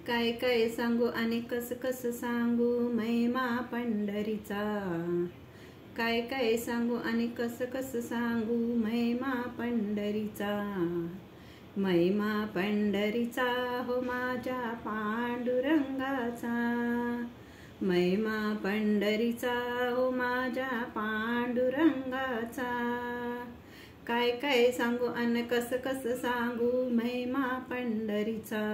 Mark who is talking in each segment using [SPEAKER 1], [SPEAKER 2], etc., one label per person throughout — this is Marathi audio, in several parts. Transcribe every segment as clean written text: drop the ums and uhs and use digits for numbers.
[SPEAKER 1] काय काय सांगू आणि कस कस सांगू महिमा पंढरीचा। काय काय सांगू आणि कस कस सांगू महिमा पंढरीचा। महिमा पंढरीचा हो माझ्या पांडुरंगाचा। महिमा पंढरीचा हो माझ्या पांडुरंगाचा। काय काय सांगू आणि कस कस सांगू महिमा पंढरीचा।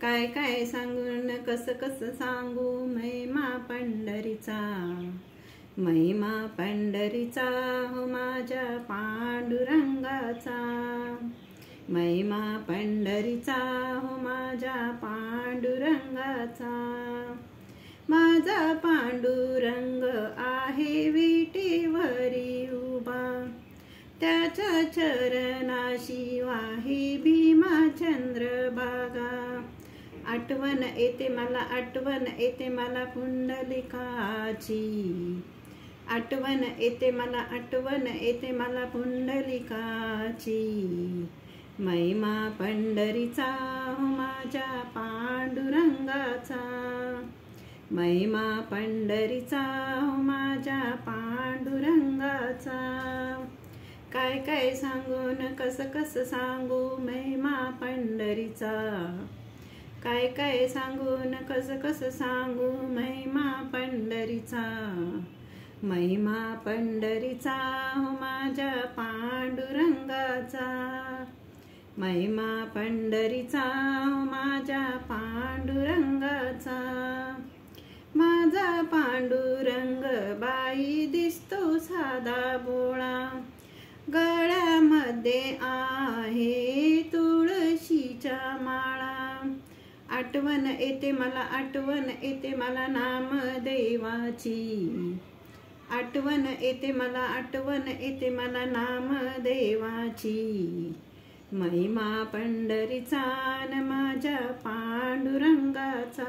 [SPEAKER 1] काय काय सांगू न कस कस सांगू महिमा पंढरीचा। महिमा पंढरीचा हो माझ्या पांडुरंगाचा। महिमा पंढरीचा हो माझ्या पांडुरंगाचा। माझा पांडुरंग आहे विटेवरी उभा, त्याच्या चरणाशी वाही भीमा चंद्रभागा। आठवण येते मला पुंडलिकाची। आठवण येते मला पुंडलिकाची। महिमा पंढरीचा हो माझ्या पांडुरंगाचा। महिमा पंढरीचा हो माझ्या पांडुरंगाचा। काय काय सांगू न कस कस सांगू महिमा पंढरीचा। काय काय सांगू न कस कस सांगू महिमा पंढरीचा। महिमा पंढरीचा हो माझ्या पांडुरंगाचा। महिमा पंढरीचा हो माझ्या पांडुरंगाचा। माझा पांडुरंग बाई दिसतो साधा बोळा, गळ्यामध्ये आहे तुळशीच्या माळा। आठवण येते मला नामदेवाची। आठवण येते मला नामदेवाची। महिमा पंढरीचा न माझ्या पांडुरंगाचा।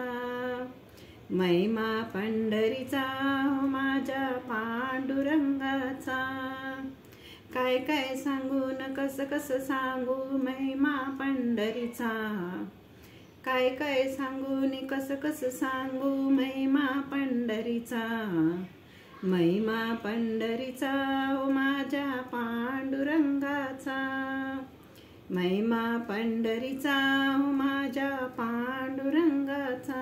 [SPEAKER 1] महिमा पंढरीचा हो माझ्या पांडुरंगाचा। काय काय सांगू न कस कस सांगू महिमा पंढरीचा। काय काय सांगू नि कस कस सांगू महिमा पंढरीचा। महिमा पंढरीचा हो माझ्या पांडुरंगाचा। महिमा पंढरीचा हो माझ्या पांडुरंगाचा।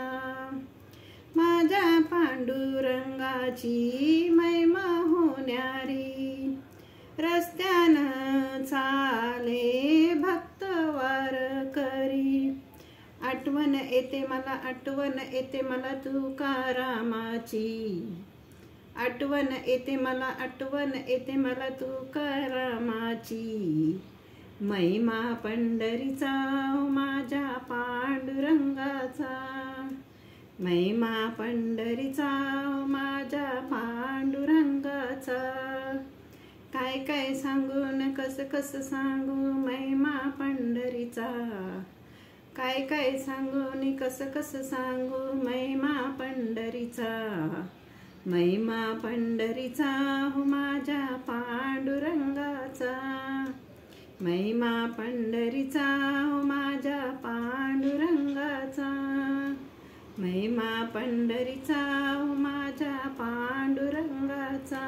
[SPEAKER 1] माझ्या पांडुरंगाची महिमा होण्यारी, रस्त्यानं चाले भक्त वारकरी। आठवण येते मला तुकारामाची। आठवण येते मला तुकारामाची। महिमा पंढरीचा हो माझ्या पांडुरंगाचा। महिमा पंढरीचा हो माझ्या पांडुरंगाचा। काय काय सांगू न कस कस सांगू महिमा पंढरीचा। काय काय सांगू नि कस कस सांगू महिमा पंढरीचा। महिमा पंढरीचा हो माझ्या पांडुरंगाचा। महिमा पंढरीचा हो माझ्या पांडुरंगाचा। महिमा पंढरीचा हो माझ्या पांडुरंगाचा।